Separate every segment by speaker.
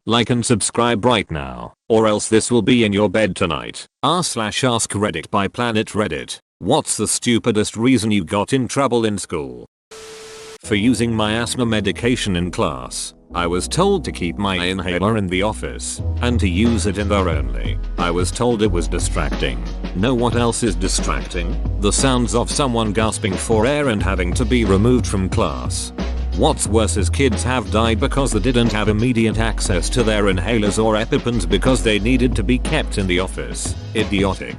Speaker 1: Like and subscribe right now, or else this will be in your bed tonight. r/AskReddit by Planet Reddit. What's the stupidest reason you got in trouble in school? For using my asthma medication in class. I was told to keep my inhaler in the office and to use it in there only. I was told it was distracting. Know what else is distracting? The sounds of someone gasping for air and having to be removed from class. What's worse is kids have died because they didn't have immediate access to their inhalers or EpiPens because they needed to be kept in the office. Idiotic.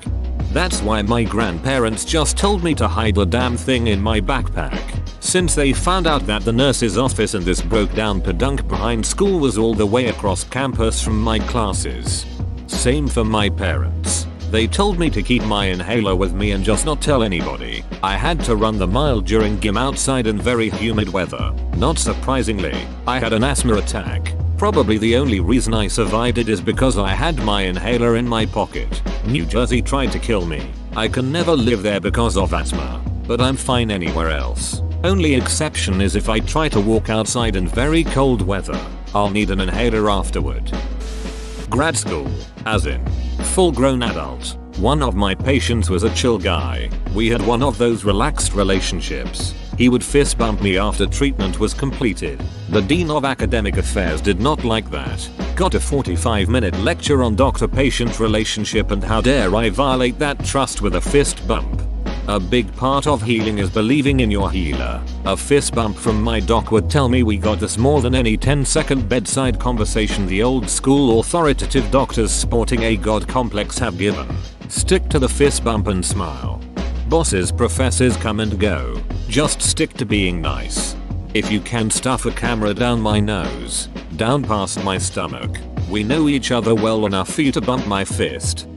Speaker 1: That's why my grandparents just told me to hide the damn thing in my backpack. Since they found out that the nurse's office in this broke down pedunk behind school was all the way across campus from my classes. Same for my parents. They told me to keep my inhaler with me and just not tell anybody. I had to run the mile during gym outside in very humid weather. Not surprisingly, I had an asthma attack. Probably the only reason I survived it is because I had my inhaler in my pocket. New Jersey tried to kill me. I can never live there because of asthma, but I'm fine anywhere else. Only exception is if I try to walk outside in very cold weather. I'll need an inhaler afterward. Grad school, as in full-grown adult. One of my patients was a chill guy. We had one of those relaxed relationships. He would fist bump me after treatment was completed. The Dean of Academic Affairs did not like that. Got a 45-minute lecture on doctor-patient relationship and how dare I violate that trust with a fist bump. A big part of healing is believing in your healer. A fist bump from my doc would tell me we got this more than any 10-second bedside conversation the old school authoritative doctors sporting a god complex have given. Stick to the fist bump and smile. Bosses, professors come and go. Just stick to being nice. If you can stuff a camera down my nose, down past my stomach, we know each other well enough for you to bump my fist.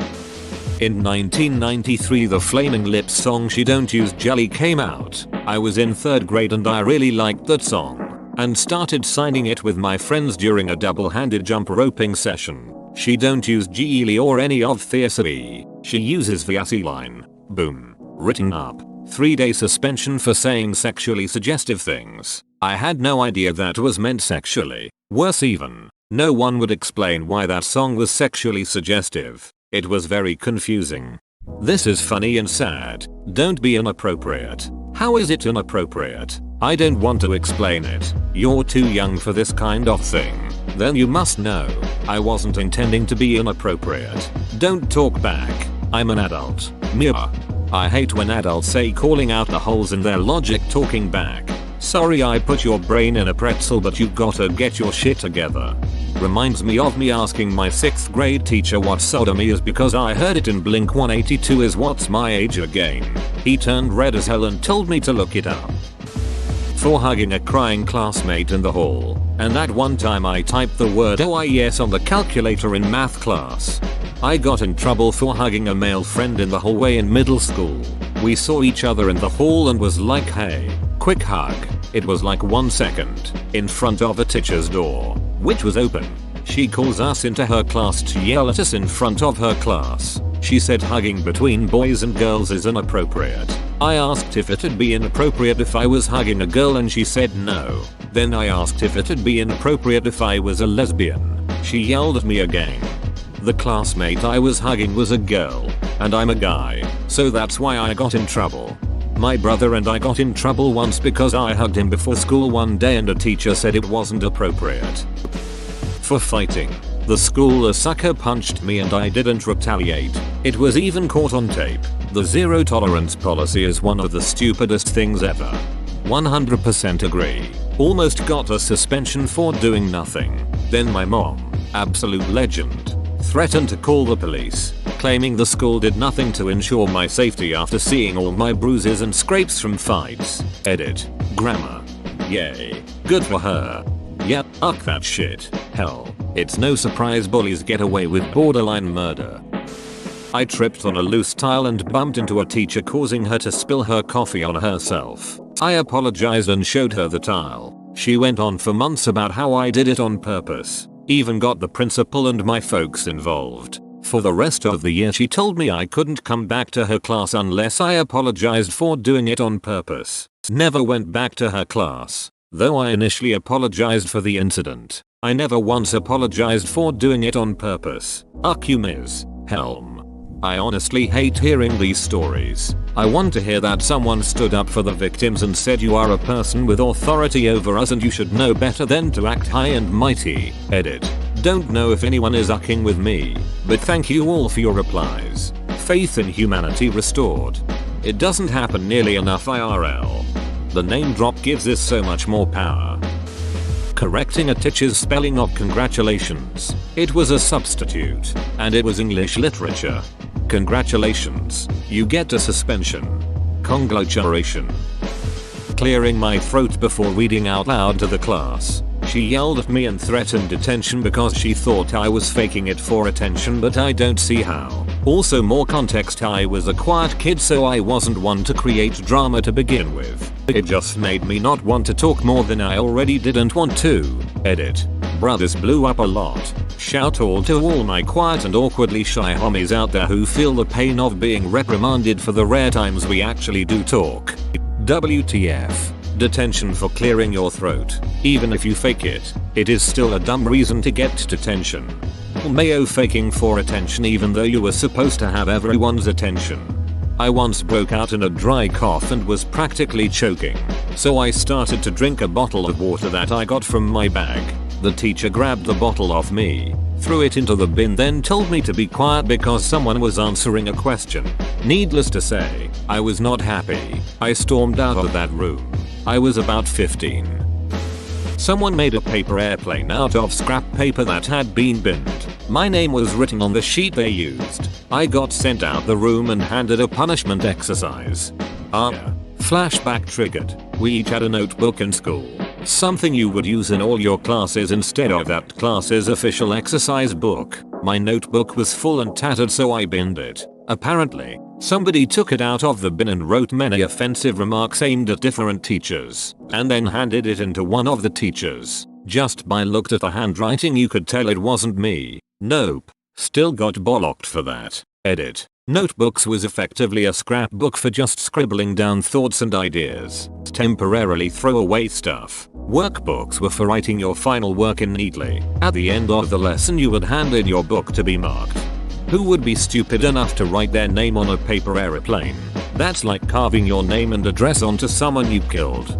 Speaker 1: In 1993 the Flaming Lips song She Don't Use Jelly came out. I was in 3rd grade and I really liked that song and started signing it with my friends during a double-handed jump roping session. She don't use Jelly or any of Theasae. She uses Vaseline. Boom. Written up. 3-day suspension for saying sexually suggestive things. I had no idea that was meant sexually. Worse even, no one would explain why that song was sexually suggestive. It was very confusing. This is funny and sad. Don't be inappropriate. How is it inappropriate? I don't want to explain it. You're too young for this kind of thing. Then you must know, I wasn't intending to be inappropriate. Don't talk back. I'm an adult. Mia. I hate when adults say calling out the holes in their logic talking back. Sorry I put your brain in a pretzel but you gotta get your shit together. Reminds me of me asking my 6th grade teacher what sodomy is because I heard it in Blink 182 is What's My Age Again. He turned red as hell and told me to look it up. For hugging a crying classmate in the hall, and that one time I typed the word OIES on the calculator in math class. I got in trouble for hugging a male friend in the hallway in middle school. We saw each other in the hall and was like, hey, quick hug. It was like 1 second, in front of a teacher's door, which was open. She calls us into her class to yell at us in front of her class. She said hugging between boys and girls is inappropriate. I asked if it'd be inappropriate if I was hugging a girl and she said no. Then I asked if it'd be inappropriate if I was a lesbian. She yelled at me again. The classmate I was hugging was a girl, and I'm a guy, so that's why I got in trouble. My brother and I got in trouble once because I hugged him before school one day and a teacher said it wasn't appropriate. For fighting, the school sucker punched me and I didn't retaliate. It was even caught on tape. The zero tolerance policy is one of the stupidest things ever. 100% agree. Almost got a suspension for doing nothing. Then my mom, absolute legend, threatened to call the police, claiming the school did nothing to ensure my safety after seeing all my bruises and scrapes from fights. Edit. Grammar. Yay. Good for her. Yep, fuck that shit. Hell, it's no surprise bullies get away with borderline murder. I tripped on a loose tile and bumped into a teacher causing her to spill her coffee on herself. I apologized and showed her the tile. She went on for months about how I did it on purpose. Even got the principal and my folks involved. For the rest of the year she told me I couldn't come back to her class unless I apologized for doing it on purpose. Never went back to her class, though I initially apologized for the incident. I never once apologized for doing it on purpose. You Ms. Helm. I honestly hate hearing these stories. I want to hear that someone stood up for the victims and said you are a person with authority over us and you should know better than to act high and mighty. Edit. Don't know if anyone is ucking with me, but thank you all for your replies. Faith in humanity restored. It doesn't happen nearly enough IRL. The name drop gives this so much more power. Correcting a teacher's spelling of congratulations. It was a substitute, and it was English literature. Congratulations, you get a suspension. Congratulation. Clearing my throat before reading out loud to the class. She yelled at me and threatened detention because she thought I was faking it for attention, but I don't see how. Also, more context, I was a quiet kid, so I wasn't one to create drama to begin with. It just made me not want to talk more than I already didn't want to. Edit. Brothers blew up a lot. Shout all to all my quiet and awkwardly shy homies out there who feel the pain of being reprimanded for the rare times we actually do talk. WTF. Detention for clearing your throat. Even if you fake it, it is still a dumb reason to get detention. Mayo faking for attention even though you were supposed to have everyone's attention. I once broke out in a dry cough and was practically choking, so I started to drink a bottle of water that I got from my bag. The teacher grabbed the bottle off me, threw it into the bin, then told me to be quiet because someone was answering a question. Needless to say, I was not happy. I stormed out of that room. I was about 15. Someone made a paper airplane out of scrap paper that had been binned. My name was written on the sheet they used. I got sent out the room and handed a punishment exercise. Flashback triggered. We each had a notebook in school. Something you would use in all your classes instead of that class's official exercise book. My notebook was full and tattered, so I binned it. Apparently, somebody took it out of the bin and wrote many offensive remarks aimed at different teachers, and then handed it into one of the teachers. Just by looked at the handwriting you could tell it wasn't me. Nope. Still got bollocked for that. Edit. Notebooks was effectively a scrapbook for just scribbling down thoughts and ideas. Temporarily throw away stuff. Workbooks were for writing your final work in neatly. At the end of the lesson you would hand in your book to be marked. Who would be stupid enough to write their name on a paper airplane? That's like carving your name and address onto someone you killed.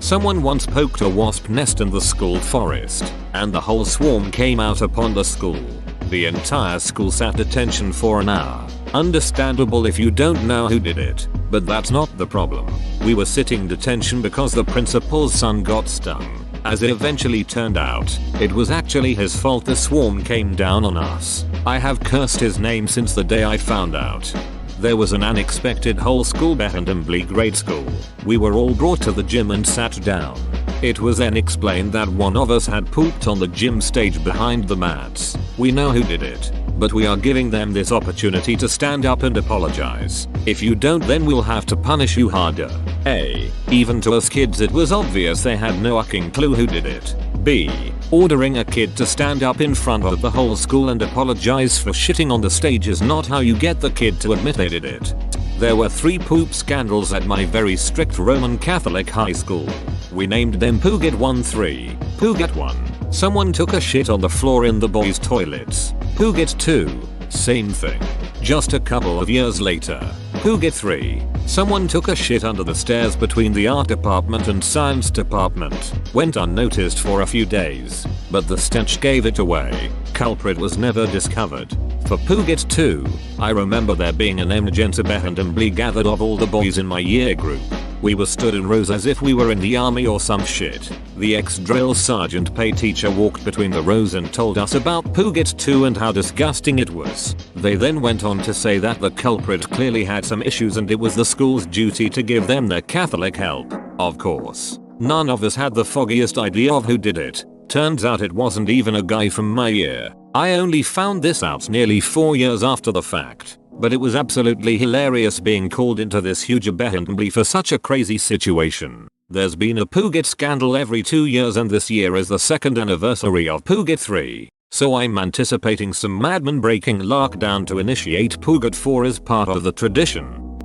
Speaker 1: Someone once poked a wasp nest in the school forest, and the whole swarm came out upon the school. The entire school sat detention for an hour. Understandable if you don't know who did it, but that's not the problem. We were sitting detention because the principal's son got stung. As it eventually turned out, it was actually his fault the swarm came down on us. I have cursed his name since the day I found out. There was an unexpected whole school assembly grade school. We were all brought to the gym and sat down. It was then explained that one of us had pooped on the gym stage behind the mats. We know who did it, but we are giving them this opportunity to stand up and apologize. If you don't, then we'll have to punish you harder. A. Even to us kids it was obvious they had no fucking clue who did it. B. Ordering a kid to stand up in front of the whole school and apologize for shitting on the stage is not how you get the kid to admit they did it. There were 3 poop scandals at my very strict Roman Catholic high school. We named them Pooget 1-3, Pooget 1. Someone took a shit on the floor in the boys' toilets. Pooget 2. Same thing. Just a couple of years later. Pooget 3. Someone took a shit under the stairs between the art department and science department. Went unnoticed for a few days, but the stench gave it away. Culprit was never discovered. For Pooget 2, I remember there being an emergency assembly gathered of all the boys in my year group. We were stood in rows as if we were in the army or some shit. The ex-drill sergeant pay teacher walked between the rows and told us about Pooget 2 and how disgusting it was. They then went on to say that the culprit clearly had some issues and it was the school's duty to give them their Catholic help. Of course, none of us had the foggiest idea of who did it. Turns out it wasn't even a guy from my year. I only found this out nearly 4 years after the fact. But it was absolutely hilarious being called into this huge assembly for such a crazy situation. There's been a Pooget scandal every 2 years and this year is the 2nd anniversary of Pooget 3. So I'm anticipating some madman breaking lockdown to initiate Pooget 4 as part of the tradition.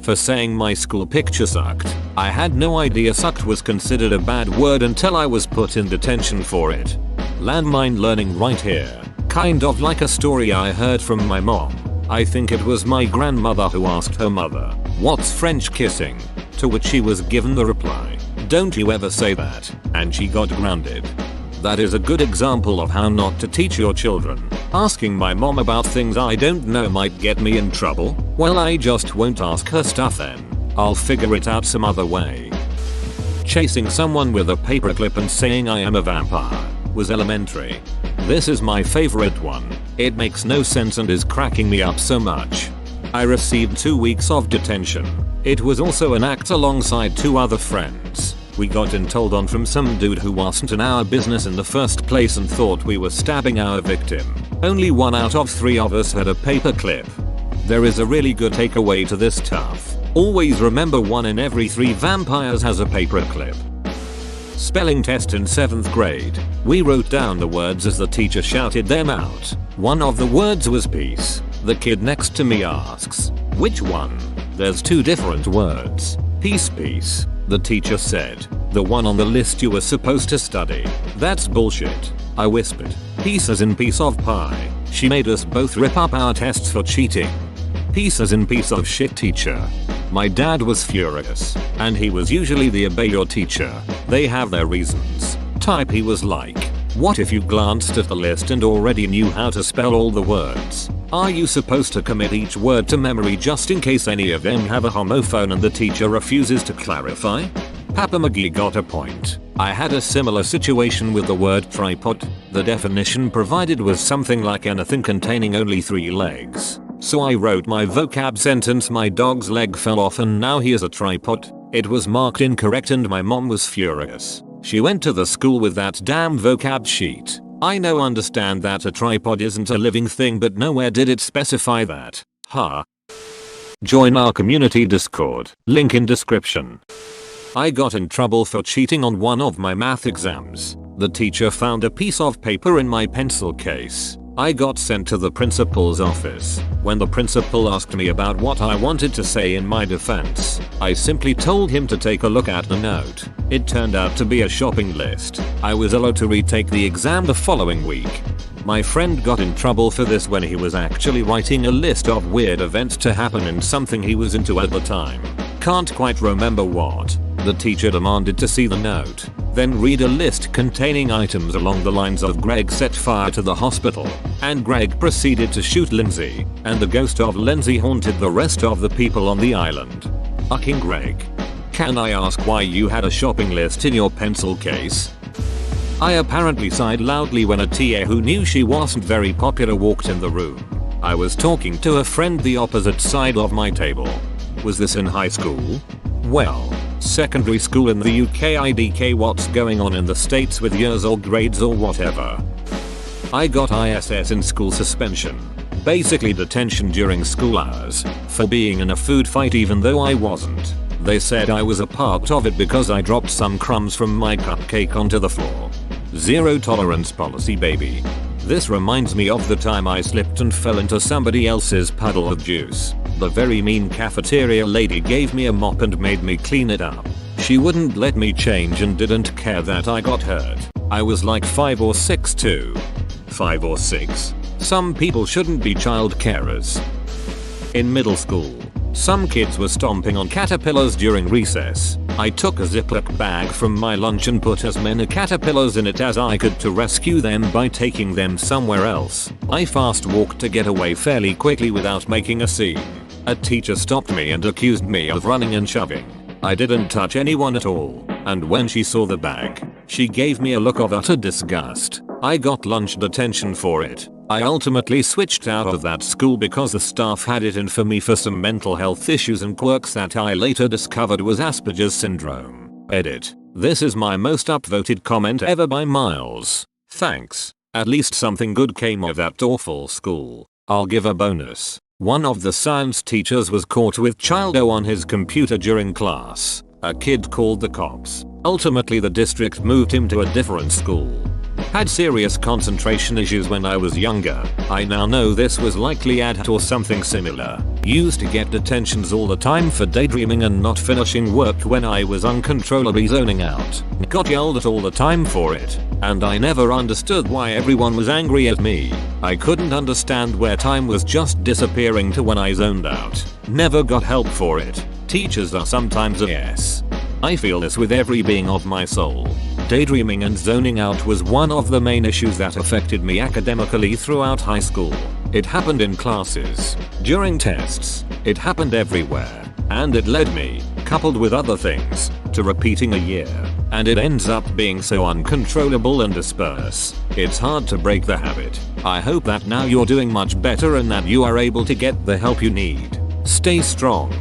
Speaker 1: For saying my school picture sucked. I had no idea sucked was considered a bad word until I was put in detention for it. Landmine learning right here. Kind of like a story I heard from my mom. I think it was my grandmother who asked her mother, "What's French kissing?" To which she was given the reply, "Don't you ever say that," and she got grounded. That is a good example of how not to teach your children. Asking my mom about things I don't know might get me in trouble. Well, I just won't ask her stuff then. I'll figure it out some other way. Chasing someone with a paperclip and saying I am a vampire was elementary. This is my favorite one. It makes no sense and is cracking me up so much. I received 2 weeks of detention. It was also an act alongside 2 other friends. We got told on from some dude who wasn't in our business in the first place and thought we were stabbing our victim. Only 1 out of 3 of us had a paperclip. There is a really good takeaway to this stuff. Always remember 1 in every 3 vampires has a paperclip. Spelling test in 7th grade. We wrote down the words as the teacher shouted them out. One of the words was peace. The kid next to me asks, "Which one?" "There's 2 different words. Peace, peace," the teacher said. "The one on the list you were supposed to study." "That's bullshit," I whispered. "Peace as in piece of pie." She made us both rip up our tests for cheating. Piece as in piece of shit, teacher. My dad was furious, and he was usually the obey your teacher. They have their reasons. Type he was like, "What if you glanced at the list and already knew how to spell all the words? Are you supposed to commit each word to memory just in case any of them have a homophone and the teacher refuses to clarify?" Papa McGee got a point. I had a similar situation with the word tripod. The definition provided was something like anything containing only 3 legs. So I wrote my vocab sentence, "My dog's leg fell off and now he is a tripod." It was marked incorrect and my mom was furious. She went to the school with that damn vocab sheet. I know, understand that a tripod isn't a living thing, but nowhere did it specify that. Huh. Join our community Discord. Link in description. I got in trouble for cheating on one of my math exams. The teacher found a piece of paper in my pencil case. I got sent to the principal's office. When the principal asked me about what I wanted to say in my defense, I simply told him to take a look at the note. It turned out to be a shopping list. I was allowed to retake the exam the following week. My friend got in trouble for this when he was actually writing a list of weird events to happen in something he was into at the time. Can't quite remember what. The teacher demanded to see the note, then read a list containing items along the lines of "Greg set fire to the hospital," and "Greg proceeded to shoot Lindsay," and the ghost of Lindsay haunted the rest of the people on the island. Fucking Greg. Can I ask why you had a shopping list in your pencil case? I apparently sighed loudly when a TA who knew she wasn't very popular walked in the room. I was talking to a friend the opposite side of my table. Was this in high school? Well, secondary school in the UK. IDK, what's going on in the States with years or grades or whatever. I got ISS in school suspension. Basically detention during school hours for being in a food fight even though I wasn't. They said I was a part of it because I dropped some crumbs from my cupcake onto the floor. Zero tolerance policy, baby. This reminds me of the time I slipped and fell into somebody else's puddle of juice. The very mean cafeteria lady gave me a mop and made me clean it up. She wouldn't let me change and didn't care that I got hurt. I was like 5 or 6 too. 5 or 6. Some people shouldn't be child carers. In middle school, some kids were stomping on caterpillars during recess. I took a Ziploc bag from my lunch and put as many caterpillars in it as I could to rescue them by taking them somewhere else. I fast walked to get away fairly quickly without making a scene. A teacher stopped me and accused me of running and shoving. I didn't touch anyone at all, and when she saw the bag, she gave me a look of utter disgust. I got lunch detention for it. I ultimately switched out of that school because the staff had it in for me for some mental health issues and quirks that I later discovered was Asperger's syndrome. Edit. This is my most upvoted comment ever by miles. Thanks. At least something good came of that awful school. I'll give a bonus. One of the science teachers was caught with Childo on his computer during class. A kid called the cops. Ultimately the district moved him to a different school. Had serious concentration issues when I was younger. I now know this was likely ADHD or something similar. Used to get detentions all the time for daydreaming and not finishing work when I was uncontrollably zoning out. Got yelled at all the time for it. And I never understood why everyone was angry at me. I couldn't understand where time was just disappearing to when I zoned out. Never got help for it. Teachers are sometimes a yes. I feel this with every being of my soul. Daydreaming and zoning out was one of the main issues that affected me academically throughout high school. It happened in classes, during tests, it happened everywhere, and it led me, coupled with other things, to repeating a year. And it ends up being so uncontrollable and disperse. It's hard to break the habit. I hope that now you're doing much better and that you are able to get the help you need. Stay strong.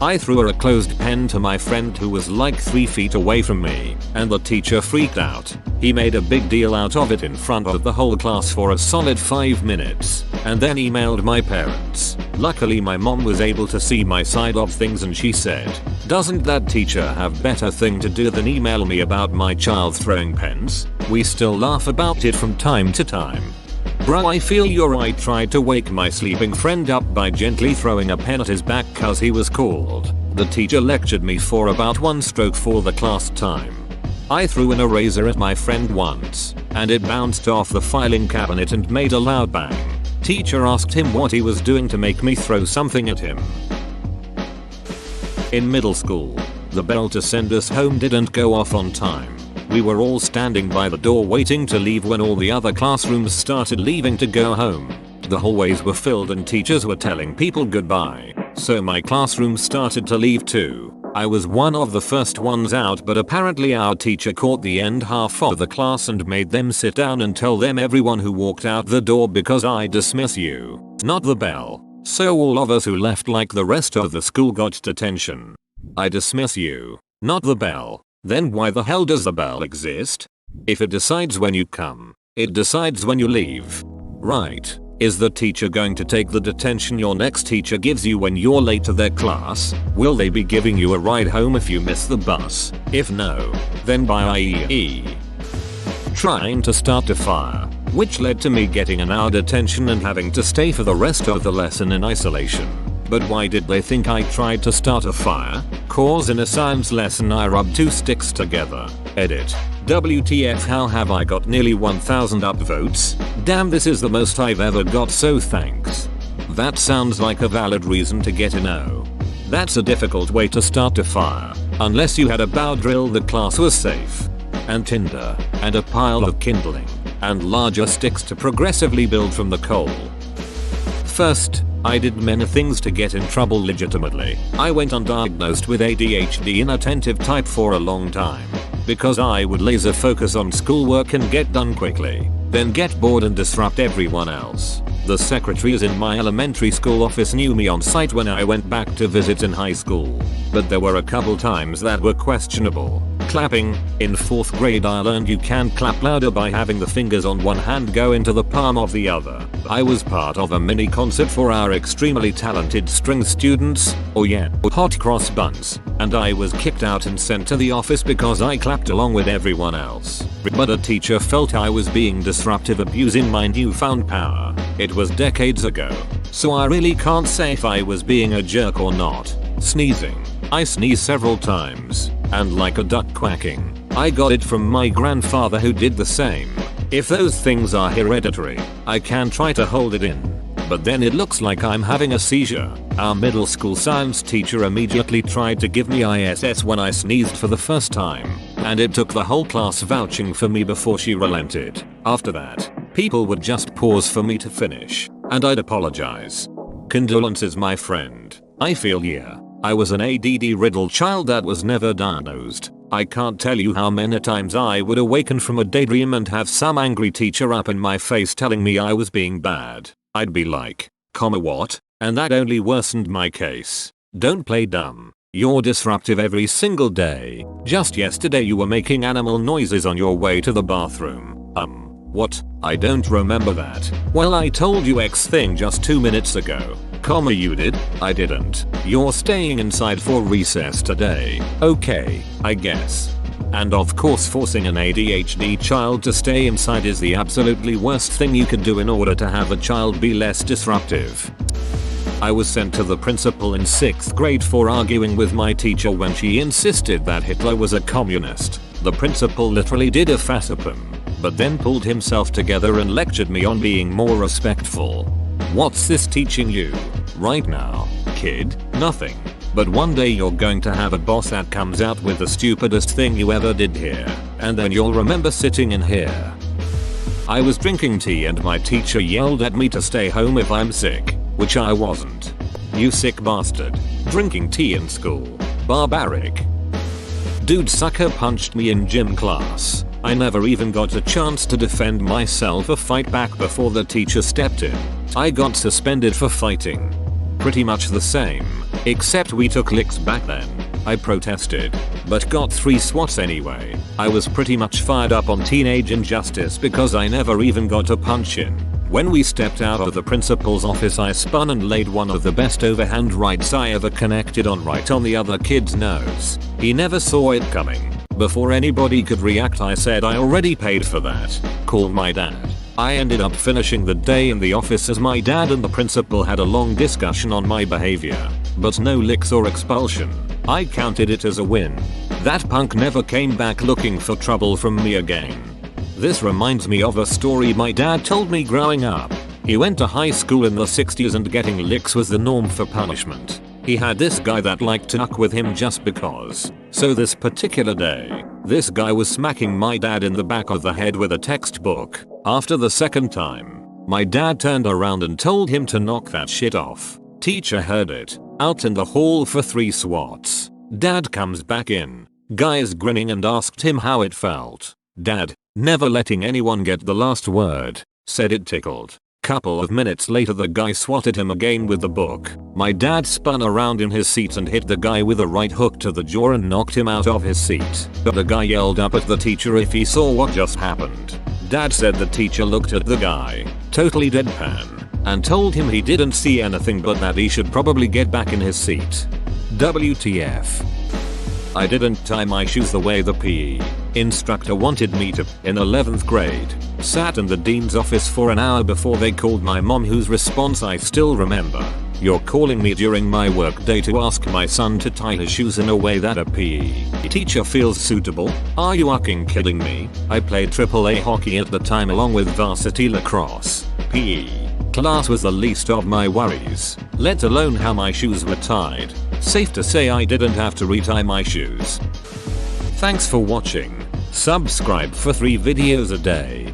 Speaker 1: I threw a closed pen to my friend who was like 3 feet away from me, and the teacher freaked out. He made a big deal out of it in front of the whole class for a solid 5 minutes, and then emailed my parents. Luckily my mom was able to see my side of things and she said, "Doesn't that teacher have better thing to do than email me about my child throwing pens?" We still laugh about it from time to time. Bro, I feel you're right. Tried to wake my sleeping friend up by gently throwing a pen at his back cause he was cold. The teacher lectured me for about 1 stroke for the class time. I threw an eraser at my friend once, and it bounced off the filing cabinet and made a loud bang. Teacher asked him what he was doing to make me throw something at him. In middle school, the bell to send us home didn't go off on time. We were all standing by the door waiting to leave when all the other classrooms started leaving to go home. The hallways were filled and teachers were telling people goodbye, so my classroom started to leave too. I was one of the first ones out, but apparently our teacher caught the end half of the class and made them sit down and tell them everyone who walked out the door because I dismiss you, not the bell. So all of us who left like the rest of the school got detention. I dismiss you, not the bell. Then why the hell does the bell exist? If it decides when you come, it decides when you leave. Right. Is the teacher going to take the detention your next teacher gives you when you're late to their class? Will they be giving you a ride home if you miss the bus? If no, then by IE. Trying to start a fire, which led to me getting an hour detention and having to stay for the rest of the lesson in isolation. But why did they think I tried to start a fire? Cause in a science lesson I rubbed 2 sticks together. Edit. WTF, how have I got nearly 1000 upvotes? Damn, this is the most I've ever got, so thanks. That sounds like a valid reason to get a no. That's a difficult way to start a fire. Unless you had a bow drill, the class was safe. And tinder. And a pile of kindling. And larger sticks to progressively build from the coal. First, I did many things to get in trouble legitimately. I went undiagnosed with ADHD inattentive type for a long time. Because I would laser focus on schoolwork and get done quickly. Then get bored and disrupt everyone else. The secretaries in my elementary school office knew me on sight when I went back to visit in high school. But there were a couple times that were questionable. Clapping. In 4th grade I learned you can clap louder by having the fingers on one hand go into the palm of the other. I was part of a mini concert for our extremely talented string students, hot cross buns, and I was kicked out and sent to the office because I clapped along with everyone else. But a teacher felt I was being disruptive, abusing my newfound power. It was decades ago, so I really can't say if I was being a jerk or not. Sneezing. I sneezed several times, and like a duck quacking. I got it from my grandfather who did the same. If those things are hereditary, I can try to hold it in. But then it looks like I'm having a seizure. Our middle school science teacher immediately tried to give me ISS when I sneezed for the first time, and it took the whole class vouching for me before she relented. After that, people would just pause for me to finish, and I'd apologize. Condolences, my friend. I feel ya. I was an ADD-riddled child that was never diagnosed. I can't tell you how many times I would awaken from a daydream and have some angry teacher up in my face telling me I was being bad. I'd be like, what? And that only worsened my case. Don't play dumb. You're disruptive every single day. Just yesterday you were making animal noises on your way to the bathroom. What? I don't remember that. Well, I told you X thing just 2 minutes ago. You did? I didn't. You're staying inside for recess today. Okay, I guess. And of course forcing an ADHD child to stay inside is the absolutely worst thing you could do in order to have a child be less disruptive. I was sent to the principal in 6th grade for arguing with my teacher when she insisted that Hitler was a communist. The principal literally did a facepalm, but then pulled himself together and lectured me on being more respectful. What's this teaching you? Right now, kid? Nothing. But one day you're going to have a boss that comes out with the stupidest thing you ever did here, and then you'll remember sitting in here. I was drinking tea and my teacher yelled at me to stay home if I'm sick, which I wasn't. You sick bastard. Drinking tea in school. Barbaric. Dude sucker punched me in gym class. I never even got a chance to defend myself or fight back before the teacher stepped in. I got suspended for fighting. Pretty much the same, except we took licks back then. I protested, but got 3 swats anyway. I was pretty much fired up on teenage injustice because I never even got a punch in. When we stepped out of the principal's office I spun and laid one of the best overhand rights I ever connected on right on the other kid's nose. He never saw it coming. Before anybody could react I said I already paid for that. Call my dad. I ended up finishing the day in the office as my dad and the principal had a long discussion on my behavior, but no licks or expulsion. I counted it as a win. That punk never came back looking for trouble from me again. This reminds me of a story my dad told me growing up. He went to high school in the 60s and getting licks was the norm for punishment. He had this guy that liked to fuck with him just because. So this particular day, this guy was smacking my dad in the back of the head with a textbook. After the second time, my dad turned around and told him to knock that shit off. Teacher heard it, out in the hall for 3 swats. Dad comes back in. Guy is grinning and asked him how it felt. Dad, never letting anyone get the last word, said it tickled. Couple of minutes later the guy swatted him again with the book. My dad spun around in his seat and hit the guy with a right hook to the jaw and knocked him out of his seat. But the guy yelled up at the teacher if he saw what just happened. Dad said the teacher looked at the guy, totally deadpan, and told him he didn't see anything but that he should probably get back in his seat. WTF. I didn't tie my shoes the way the PE instructor wanted me to in 11th grade. Sat in the dean's office for an hour before they called my mom, whose response I still remember. You're calling me during my work day to ask my son to tie his shoes in a way that a PE teacher feels suitable? Are you fucking kidding me? I played AAA hockey at the time along with varsity lacrosse. PE class was the least of my worries, let alone how my shoes were tied. Safe to say I didn't have to retie my shoes. Thanks for watching. Subscribe for 3 videos a day.